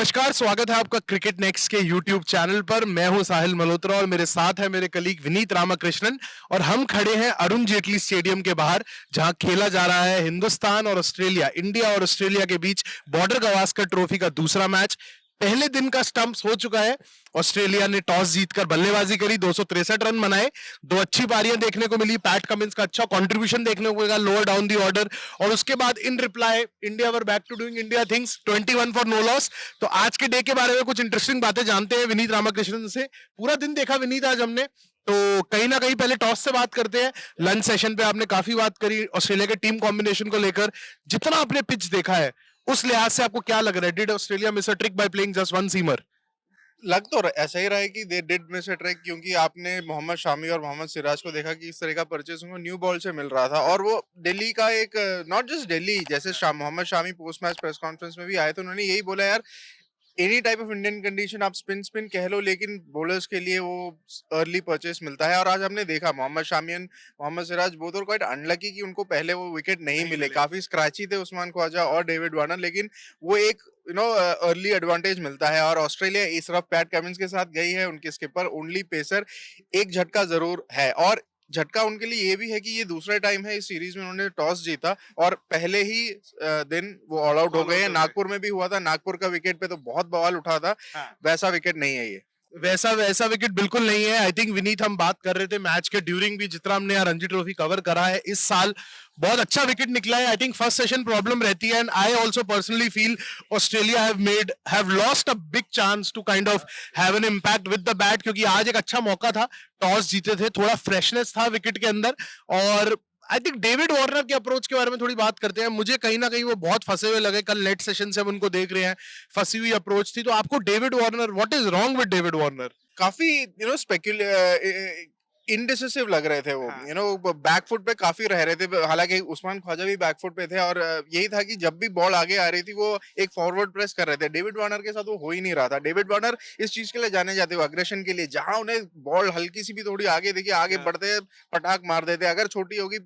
नमस्कार, स्वागत है आपका क्रिकेट नेक्स्ट के यूट्यूब चैनल पर। मैं हूं साहिल मल्होत्रा और मेरे साथ है मेरे कलीग विनीत रामाकृष्णन। और हम खड़े हैं अरुण जेटली स्टेडियम के बाहर, जहां खेला जा रहा है हिंदुस्तान और ऑस्ट्रेलिया, इंडिया और ऑस्ट्रेलिया के बीच बॉर्डर गवास्कर ट्रॉफी का दूसरा मैच। पहले दिन का स्टंप्स हो चुका है। ऑस्ट्रेलिया ने टॉस जीतकर बल्लेबाजी करी, 263 रन बनाए, दो अच्छी पारियां देखने को मिली, पैट कमिंस का अच्छा कंट्रीब्यूशन देखने को मिला लोअर डाउन दी ऑर्डर। और उसके बाद in reply India were back to doing India things, 21 for no loss. तो आज के डे के बारे में कुछ इंटरेस्टिंग बातें जानते हैं विनीत रामाकृष्णन से। पूरा दिन देखा विनीत आज हमने, तो कहीं ना कहीं पहले टॉस से बात करते हैं। लंच सेशन पे आपने काफी बात करी ऑस्ट्रेलिया के टीम कॉम्बिनेशन को लेकर। जितना आपने पिच देखा है उस लिहाज से आपको क्या लग रहा है? Did Australia miss a trick by playing just one seamer? लग तो ऐसा ही रहा है कि they did miss a trick, क्योंकि आपने मोहम्मद शामी और मोहम्मद सिराज को देखा कि इस तरह का परचेस उनको न्यू बॉल से मिल रहा था। और वो दिल्ली का एक, नॉट जस्ट दिल्ली, जैसे Mohammed Shami post match press conference में भी आए तो उन्होंने यही बोला, यार any type of Indian condition आप स्पिन स्पिन कह लो, लेकिन बॉलर्स के लिए वो अर्ली परचेस मिलता है। और आज हमने देखा मोहम्मद शामी एंड मोहम्मद सिराज बोथ और क्वाइट अनलकी कि उनको पहले वो विकेट नहीं मिले। काफी स्क्रैची थे उस्मान ख्वाजा और डेविड वार्नर, लेकिन वो एक अर्ली एडवांटेज मिलता है। और ऑस्ट्रेलिया इस तरफ पैट कमिंस के साथ गई है, उनके स्किपर ओनली पेसर। एक झटका जरूर है, और झटका उनके लिए ये भी है कि ये दूसरा टाइम है इस सीरीज में उन्होंने टॉस जीता और पहले ही दिन वो ऑल आउट हो गए हैं। नागपुर में भी हुआ था, नागपुर का विकेट पे तो बहुत बवाल उठा था। वैसा विकेट नहीं है ये। वैसा वैसा विकेट बिल्कुल नहीं है। आई थिंक विनीत, हम बात कर रहे थे मैच के ड्यूरिंग भी, जितना हमने यहाँ रणजी ट्रॉफी कवर करा है इस साल, बहुत अच्छा विकेट निकला है। I think first session problem रहती है, and I also personally feel Australia have lost a big chance to kind of have an impact with the bat, क्योंकि आज एक अच्छा मौका था, टॉस जीते थे, थोड़ा फ्रेशनेस था विकेट के अंदर। और आई थिंक डेविड वार्नर के अप्रोच के बारे में थोड़ी बात करते हैं। मुझे कहीं ना कहीं वो बहुत फंसे हुए लगे, कल नेट सेशन से हम उनको देख रहे हैं, फंसी हुई अप्रोच थी। तो आपको David Warner, what is wrong with David Warner? काफी इनडिसिसिव लग रहे थे वो, बैकफुट पे काफी रह रहे थे। हालांकि उस्मान ख्वाजा भी बैकफुट पे थे, और यही था कि जब भी बॉल आगे आ रही थी वो एक फॉरवर्ड प्रेस कर रहे थे। डेविड वार्नर के साथ वो हो ही नहीं रहा था। डेविड वार्नर इस चीज के लिए जाने जाते हो, अग्रेशन के लिए, जहां उन्हें बॉल हल्की सी भी थोड़ी आगे देखिए, आगे बढ़ते पटाख मार देते। अगर छोटी होगी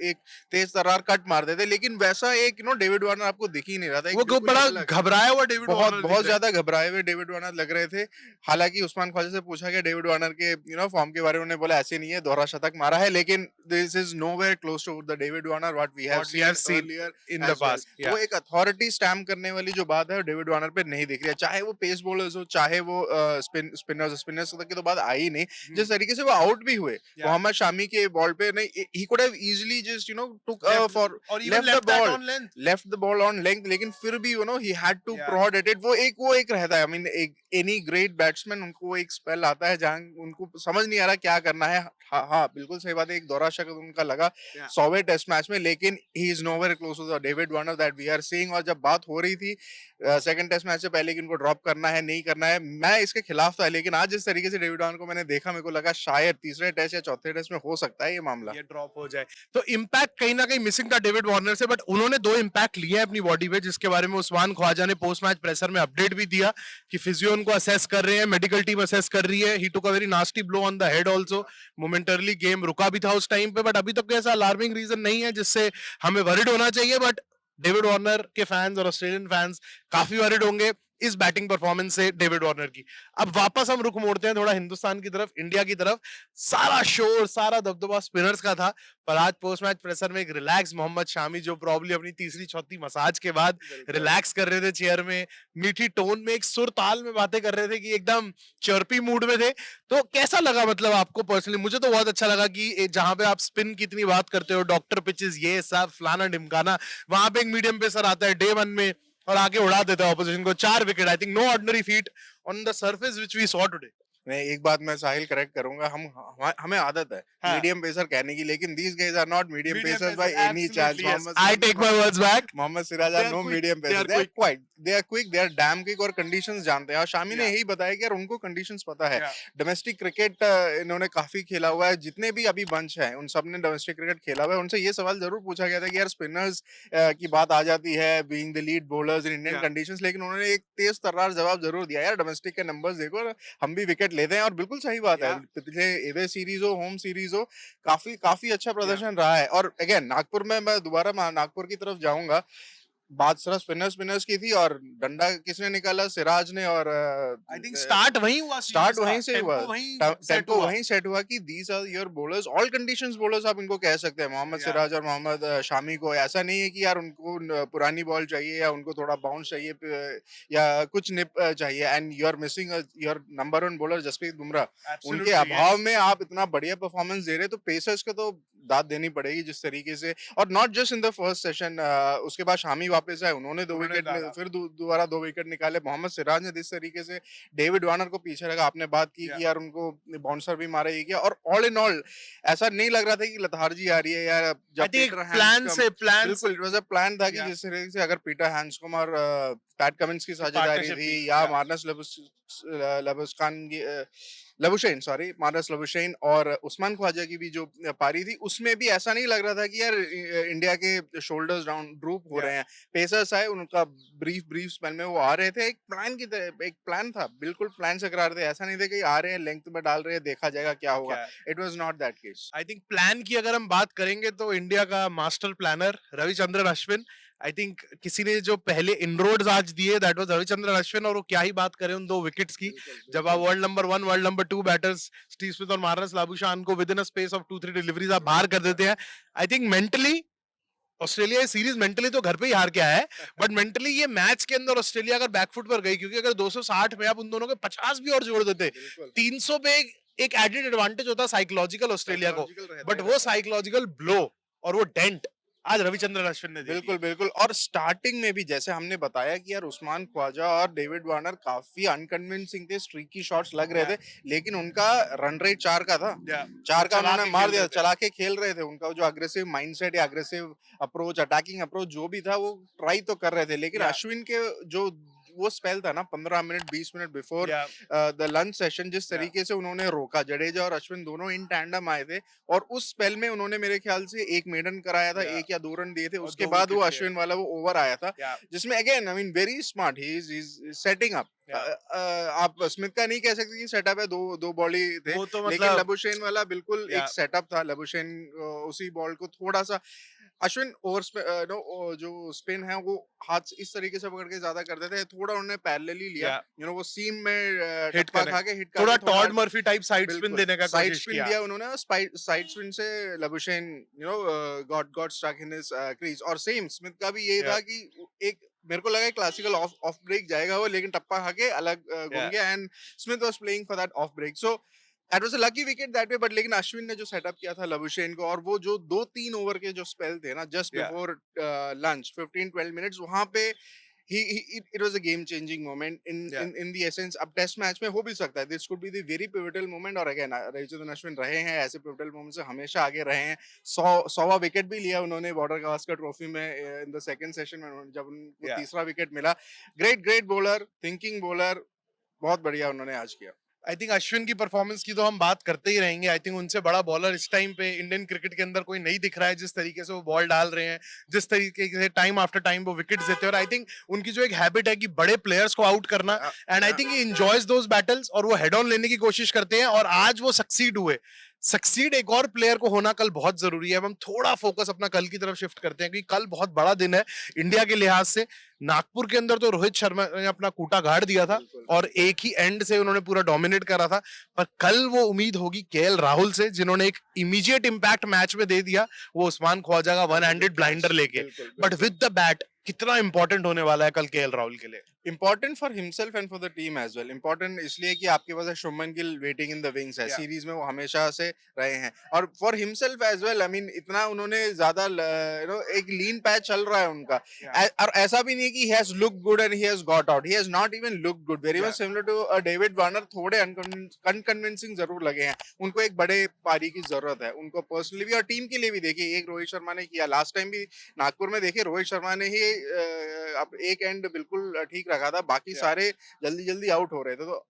एक तेज तर्रार कट मार देते, लेकिन वैसा एक डेविड वार्नर आपको दिख ही नहीं रहा था। एक वो बिल्कुल बड़ा अलग, घबराया हुआ डेविड बहुत वार्नर दिख बहुत रहा है। ज्यादा घबराए हुए डेविड वार्नर लग रहे थे। हालांकि उस्मान ख्वाजा से पूछा गया डेविड वार्नर के फॉर्म के बारे में, उन्होंने बोला ऐसे नहीं है, दोहरा शतक मारा है, लेकिन this is nowhere close to the David Warner what we have What we have seen seen earlier in the as well. past, वो yeah. एक अथॉरिटी स्टैम्प करने वाली जो बात है वो डेविड वार्नर पे नहीं दिख रही है, चाहे वो पेस बॉलर्स हो, चाहे वो स्पिनर्स तक की तो बात आई नहीं। जिस तरीके से वो आउट भी हुए Yeah. मोहम्मद शामी के बॉल पे, नहीं, he could have easily just took four और even left that on length. Left the ball on length, लेकिन फिर भी he had to Yeah. prod at it। वो एक रहता है, आई मीन एक एनी ग्रेट बैट्समैन, उनको एक स्पेल आता है जहां उनको समझ नहीं आ रहा क्या करना है। हाँ हाँ, बिल्कुल सही बात है, एक दौरा शतक उनका लगा Yeah. 100वें टेस्ट मैच में, लेकिन he is nowhere close to the David Warner that we are seeing. और जब बात हो रही थी सेकंड टेस्ट मैच से पहले कि उनको ड्रॉप करना है नहीं करना है, मैं इसके खिलाफ था, लेकिन आज जिस तरीके से डेविड वार्नर को मैंने देखा, मेरे को लगा शायद तीसरे टेस्ट या चौथे टेस्ट में हो सकता है ये मामला। ये ड्रॉप हो जाए। तो इम्पैक्ट कहीं ना कहीं मिसिंग था डेविड वार्नर से, बट उन्होंने दो इम्पैक्ट लिए हैं अपनी बॉडी पे, जिसके बारे में उस्मान ख्वाजा ने पोस्ट मैच प्रेशर में अपडेट भी दिया कि फिजियो उनको असेस कर रहे हैं, मेडिकल टीम असेस कर रही है। He took a very nasty blow on the head also. Momentarily game रुका भी था उस टाइम पे, बट अभी तक कोई ऐसा अलार्मिंग रीजन नहीं है जिससे हमें वरिड होना चाहिए। बट डेविड वार्नर के फैंस और ऑस्ट्रेलियन फैंस काफी वरिड होंगे इस बैटिंग परफॉर्मेंस से डेविड वार्नर की। अब वापस हम रुख मोड़ते हैं थोड़ा हिंदुस्तान की तरफ, इंडिया की तरफ। सारा शोर, सारा दबदबा स्पिनर्स का था, पर आज पोस्ट मैच प्रेशर में एक रिलैक्स मोहम्मद शामी, जो प्रॉब्ली अपनी तीसरी चौथी मसाज के बाद रिलैक्स कर रहे थे चेयर में, मीठी टोन में, एक सुर ताल में बातें कर रहे थे कि एकदम चर्पी मूड में थे। तो कैसा लगा मतलब आपको पर्सनली? मुझे तो बहुत अच्छा लगा कि जहां पे आप स्पिन की इतनी बात करते हो, डॉक्टर पिचेस, ये सब फलाना ढिमकाना, वहां पे एक मीडियम पेसर आता है डे वन में और आगे उड़ा देता है ऑपोजिशन को, 4 wicket. I think no ordinary feat on the surface which we saw today. मैं एक बात मैं साहिल करेक्ट करूंगा, हमें आदत है हाँ। मीडियम पेसर कहने की, लेकिन these guys are not medium Medium pacers by pacers, any chance. absolutely, yes. I take my words back. Mohammed Siraj They are are no quick. Medium They are pacer, quick. They are quick, they are damn quick, और conditions जानते हैं। और शामी ने Yeah. यही बताया कि यार उनको कंडीशंस पता है। Yeah. डोमेस्टिक क्रिकेट इन्होंने काफी खेला हुआ है, जितने भी अभी बंच हैं उन सब ने डोमेस्टिक क्रिकेट खेला हुआ है। उनसे ये सवाल जरूर पूछा गया था कि यार स्पिनर्स की बात आ जाती है being the lead bowlers in Indian Yeah. Conditions, लेकिन उन्होंने एक तेज तर्रार जवाब जरूर दिया, यार डोमेस्टिक के नंबर्स देखो, हम भी विकेट लेते हैं। और बिल्कुल सही बात है, पिछले एवे सीरीज हो, होम सीरीज हो, काफी काफी अच्छा प्रदर्शन रहा है। और अगेन नागपुर में, मैं दोबारा नागपुर की तरफ जाऊंगा, बात सिर्फ स्पिनर्स की थी और डंडा किसने निकाला? सिराज ने और आई थिंक स्टार्ट वहीं हुआ स्टार्ट सीरीज का, वहीं से हुआ, टेम्पो वहीं सेट टेम्पो हुआ। वहीं सेट हुआ कि these are your bowlers, all conditions bowlers आप इनको कह सकते हैं, मोहम्मद या सिराज और मोहम्मद शामी को। ऐसा नहीं है कि यार उनको पुरानी बॉल चाहिए या उनको थोड़ा बाउंस चाहिए या कुछ निप चाहिए, and you are missing your number one bowler Jasprit Bumrah. उनके एब्सोल्युटली अभाव यस, में आप इतना बढ़िया परफॉर्मेंस दे रहे हैं, तो पेसर्स को तो दाद देनी पड़ेगी जिस तरीके से। और not just in the first session, उसके बाद शामी वापस आए, उन्होंने दो उन्होंने विकेट डाला। फिर दोबारा 2 विकेट निकाले। मोहम्मद सिराज ने जिस तरीके से डेविड वार्नर को पीछे रखा, आपने बात की या कि यार उनको बाउंसर भी मारा, ये किया, और ऑल इन ऑल ऐसा नहीं लग रहा था कि लथार्जी आ रही है या आई जब थिंक पीटर प्लान हैंड्सकॉम्ब। से प्लान बिल्कुल, इट वाज अ प्लान था कि या जिस तरीके से अगर पीटर हैंड्सकॉम्ब और पैट कमिंस की की साझेदारी पार्टनरशिप थी थी या या मार्नस लबुस्कान की लबुशेन, सॉरी, मार्नस लबुशेन और उस्मान ख्वाजा की भी जो पारी थी, उसमें भी ऐसा नहीं लग रहा था कि यार इंडिया के शोल्डर्स डाउन ड्रूप हो या रहे हैं। पेसर्स आए, उनका ब्रीफ ब्रीफ स्पेल में वो आ रहे थे, एक प्लान की तरह, एक प्लान था, बिल्कुल प्लान से करा रहे थे। ऐसा नहीं था कि आ रहे हैं लेंथ में डाल रहे हैं, देखा जाएगा क्या होगा। क्या it was not that case. I think plan की अगर हम बात करेंगे तो इंडिया का master planner Ravichandran Ashwin. I think किसी ने जो पहले इनरोड्स आज दिए दैट वाज रविचंद्रन अश्विन, और वो क्या ही बात करें उन दो विकेट्स की। बिल्कुल, जब आप बिल्कुल। World number 1 world number 2 batters Steve Smith और मार्नस लाबुशान को with in a space of 2-3 deliveries आप बाहर कर देते हैं। आई थिंक मेंटली ऑस्ट्रेलिया ये सीरीज मेंटली तो घर पे ही हार के आया है, बट मेंटली ये मैच के अंदर ऑस्ट्रेलिया अगर बैकफुट पर गई, क्योंकि अगर 260 में आप उन दोनों के 50 भी और जोड़ देते, बिल्कुल। 300 पे एक एडेड एडवांटेज होता साइकोलॉजिकल ऑस्ट्रेलिया को, साइकोलॉजिकल रहता बट ही वो रहता है। साइकोलॉजिकल ब्लो और वो डेंट आज रविचंद्रन अश्विन ने दे बिल्कुल, दिया। बिल्कुल। और स्टार्टिंग में भी जैसे हमने बताया कि यार उस्मान ख्वाजा और डेविड वार्नर काफ़ी अनकन्विंसिंग थे, स्ट्रीकी शॉट्स लग रहे या थे, लेकिन उनका रन रेट 4 का था। या 4 का चला उन्होंने के मार खेल दिया, रहे थे। चला के खेल रहे थे। उनका जो अग्रेसिव माइंडसेट या अग्रेसिव अप्रोच, अटैकिंग अप्रोच जो भी था, वो ट्राई तो कर रहे थे। लेकिन या अश्विन के जो वो स्पेल था ना 15 मिनट 20 मिनट बिफोर या द लंच सेशन, जिस या तरीके से उन्होंने रोका, जडेजा और अश्विन दोनों इन टैंडम आए थे, और उस स्पेल में उन्होंने मेरे ख्याल से 1 मेडन कराया था, या 1 या 2 रन दिए थे। और उसके 2 बाद वो विकेट लिए। अश्विन वाला वो ओवर आया था, या जिसमें again I mean very smart, he is setting up. या आप स्मिथ का नहीं कह सकते कि सेटअप है, दो बॉल ही थे, वो तो लेकिन मतलब लबुशेन वाला बिल्कुल या एक सेटअप था। लबुशेन उसी बॉल को थोड़ा सा, अश्विन ओवर नो जो स्पिन है वो हाथ से इस तरीके से पकड़ के ज्यादा कर देते हैं, थोड़ा उन्होंने पैरेलली लिया, या वो सीम में हिट टप्पा खा कनेक्ट, के हिट थोड़ा करके थोड़ा। Todd Murphy type side spin बिल्कुल, देने का साइड कोशिश स्पिन किया। दिया उन्होंने, साइड स्पिन से Labuschagne got stuck in his crease. और सेम स्मिथ का भी यही या था कि एक मेरे को लगा क्लासिकल ऑफ ऑफ ब्रेक जाएगा वो, लेकिन टप्पा खा के अलग घूम या गया, and Smith was playing for that off break. So that was a lucky wicket that way. But लेकिन अश्विन ने जो सेटअप किया था लबुशेन को, और वो जो 2-3 ओवर के जो स्पेल थे ना जस्ट या बिफोर लंच, 15-12 मिनट्स, वहां पे it was a game changing moment या in the essence। अब टेस्ट मैच में हो भी सकता है, this could be the very pivotal moment. और अगेन रविचंद्रन अश्विन रहे हैं ऐसे पिवटल मोमेंट से हमेशा आगे रहे हैं। 100वां विकेट भी लिया उन्होंने बॉर्डर गावस्कर ट्रॉफी में इन द सेकंड सेशन में, जब उनको या तीसरा विकेट मिला। Great great bowler, thinking bowler, बहुत बढ़िया उन्होंने आज किया। आई थिंक अश्विन की परफॉर्मेंस की तो हम बात करते ही रहेंगे। आई थिंक उनसे बड़ा बॉलर इस टाइम पे इंडियन क्रिकेट के अंदर कोई नहीं दिख रहा है, जिस तरीके से वो बॉल डाल रहे हैं, जिस तरीके से टाइम आफ्टर टाइम वो विकेट्स देते हैं। और आई थिंक उनकी जो एक हैबिट है कि बड़े प्लेयर्स को आउट करना, and I think he enjoys those battles, और वो हेड ऑन लेने की कोशिश करते हैं, और आज वो सक्सीड हुए। सक्सीड एक और प्लेयर को होना कल बहुत जरूरी है। अब हम थोड़ा फोकस अपना कल की तरफ शिफ्ट करते हैं, क्योंकि कल बहुत बड़ा दिन है इंडिया के लिहाज से। नागपुर के अंदर तो रोहित शर्मा ने अपना कूटा गाड़ दिया था, बिल्कुल। और एक ही एंड से उन्होंने पूरा डोमिनेट करा था। पर कल वो उम्मीद होगी केएल राहुल से, जिन्होंने एक इमीडिएट इंपैक्ट मैच में दे दिया, वो उस्मान ख्वाजा का वन हैंडेड ब्लाइंडर लेके। बिल्कुल, बट बिल्कुल। विद द बैट कितना इंपॉर्टेंट होने वाला है कल केएल राहुल के लिए। Important for himself and for the team as well. Important इसलिए कि आपके पास Shubman Gill waiting in the wings है, या सीरीज में वो हमेशा से रहे हैं। और for himself as well, I mean इतना उन्होंने ज्यादा एक लीन पैच चल रहा है उनका। या और ऐसा भी नहीं कि he has look good and he has got out, he has not even look good, very या much similar to David Warner. थोड़े अनकन्विंसिंग जरूर लगे हैं, उनको एक बड़े पारी की जरूरत है, उनको पर्सनली भी और टीम के लिए भी। देखिए एक रोहित शर्मा ने किया लास्ट टाइम भी नागपुर में, देखिए रोहित शर्मा ने ही अब एक एंड बिल्कुल ठीक रखा था, बाकी या सारे जल्दी जल्दी आउट हो रहे थे। तो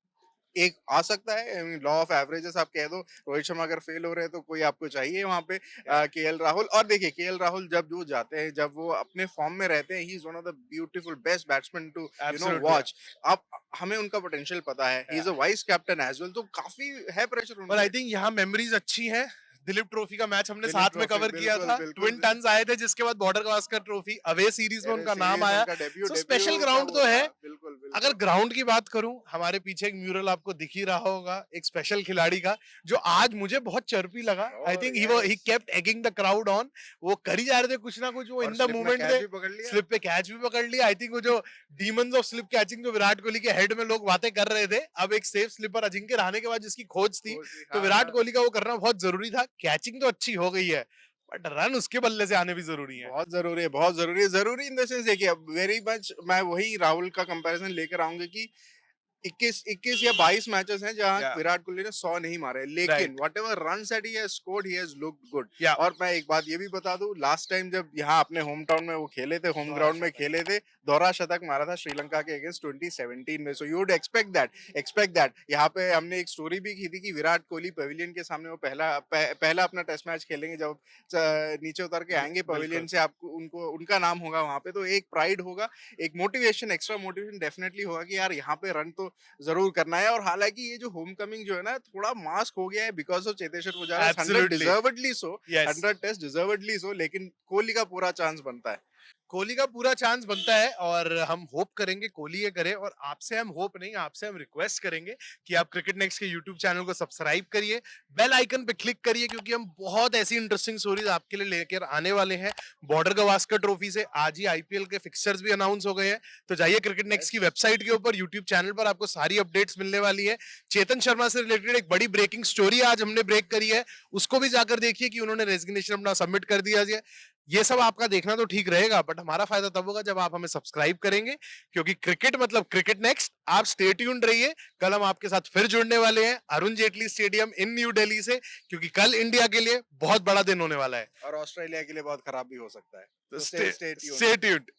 एक आ सकता है, लॉ ऑफ एवरेजेस आप कह दो, रोहित शर्मा अगर फेल हो रहे हैं तो कोई आपको चाहिए वहां पे या केएल राहुल। और देखिए केएल राहुल जब वो जाते हैं, जब वो अपने फॉर्म में रहते हैं, he is one of the beautiful best batsman to absolutely या वॉच। आप हमें उनका पोटेंशियल पता है, ही या is a vice captain as well, तो काफी है प्रेशर उन पर आई पे। थिंक यहाँ मेमोरीज अच्छी हैं। दिलीप ट्रॉफी का मैच हमने दिलीप साथ में ट्रॉफी, कवर किया बिल्कुल, था, बिल्कुल, ट्विन टन्स आए थे, जिसके बाद border Gavaskar trophy away series में अरे उनका सीरीज नाम आया। उनका डेब्यू सो डेब्यू स्पेशल का ग्राउंड वो तो है। था, बिल्कुल अगर बिल्कुल। ग्राउंड की बात करूं, हमारे पीछे एक म्यूरल आपको दिख ही रहा होगा, एक स्पेशल खिलाड़ी का, जो आज मुझे बहुत चर्पी लगा। आई और think he yes, kept egging the crowd on. वो कर ही जा रहे थे कुछ ना कुछ, वो और इन द स्लिप में मूवमेंट कैच थे। भी पकड़ लिया। स्लिप पे कैच भी पकड़ लिया। आई थिंक वो जो डीमंस ऑफ स्लिप कैचिंग जो विराट कोहली के हेड में लोग बातें कर रहे थे, अब एक सेफ स्लिपर अजिंक्य रहाणे के बाद जिसकी खोज थी, तो हाँ विराट हाँ, कोहली का वो करना बहुत जरूरी था। कैचिंग तो अच्छी हो गई है, बट रन उसके बल्ले से आने भी जरूरी है। बहुत जरूरी है, बहुत जरूरी है, जरूरी इन द सेंस देखिए, वेरी मच मैं वही राहुल का कंपैरिजन लेकर आऊंगा कि 21 या 22 मैचेस हैं जहां या विराट कोहली ने 100 नहीं मारे, लेकिन right, whatever runs that he has scored he has looked good. या और मैं एक बात ये भी बता दूं, लास्ट टाइम जब यहाँ अपने होम टाउन में वो खेले थे, होम दोहरा ग्राउंड में शतक। खेले थे, दोहरा शतक मारा था श्रीलंका के अगेंस्ट 2017 में। So you would expect that. यहाँ पे हमने एक स्टोरी भी की थी कि विराट कोहली पवेलियन के सामने वो पहला अपना टेस्ट मैच खेलेंगे, जब नीचे उतर के आएंगे बिल्कुल। पवेलियन से, आपको उनको उनका नाम होगा वहां पे, तो एक प्राइड होगा, एक मोटिवेशन, एक्स्ट्रा मोटिवेशन डेफिनेटली होगा कि यार यहाँ पे रन तो जरूर करना है। और हालांकि ये जो होम कमिंग जो है ना, थोड़ा मास्क हो गया है because of Cheteshwar Pujara, 100 absolutely, deservedly so, yes. 100 test deservedly so, लेकिन कोहली का पूरा चांस बनता है। कोहली का पूरा चांस बनता है, और हम होप करेंगे कोहली ये करे, और आपसे हम होप नहीं, आपसे हम रिक्वेस्ट करेंगे कि आप क्रिकेट नेक्स्ट के यूट्यूब चैनल को सब्सक्राइब करिए, बेल आइकन पे क्लिक करिए, क्योंकि हम बहुत ऐसी इंटरेस्टिंग स्टोरीज आपके लिए लेकर आने वाले हैं। बॉर्डर गवास्कर ट्रॉफी से आज ही आईपीएल के फिक्सर्स भी अनाउंस हो गए हैं, तो जाइए क्रिकेट नेक्स्ट की यस, वेबसाइट के ऊपर, यूट्यूब चैनल पर आपको सारी अपडेट्स मिलने वाली है। चेतन शर्मा से रिलेटेड एक बड़ी ब्रेकिंग स्टोरी आज हमने ब्रेक करी है, उसको भी जाकर देखिए कि उन्होंने रेजिग्नेशन अपना सबमिट कर दिया है। ये सब आपका देखना तो ठीक रहेगा, बट हमारा फायदा तब होगा जब आप हमें सब्सक्राइब करेंगे, क्योंकि क्रिकेट मतलब क्रिकेट नेक्स्ट। आप स्टे ट्यून्ड रहिए, कल हम आपके साथ फिर जुड़ने वाले हैं अरुण जेटली स्टेडियम इन न्यू दिल्ली से, क्योंकि कल इंडिया के लिए बहुत बड़ा दिन होने वाला है। और ऑस्ट्रेलिया के लिए बहुत खराब भी हो सकता है। तो तो stay stay tuned. Stay tuned.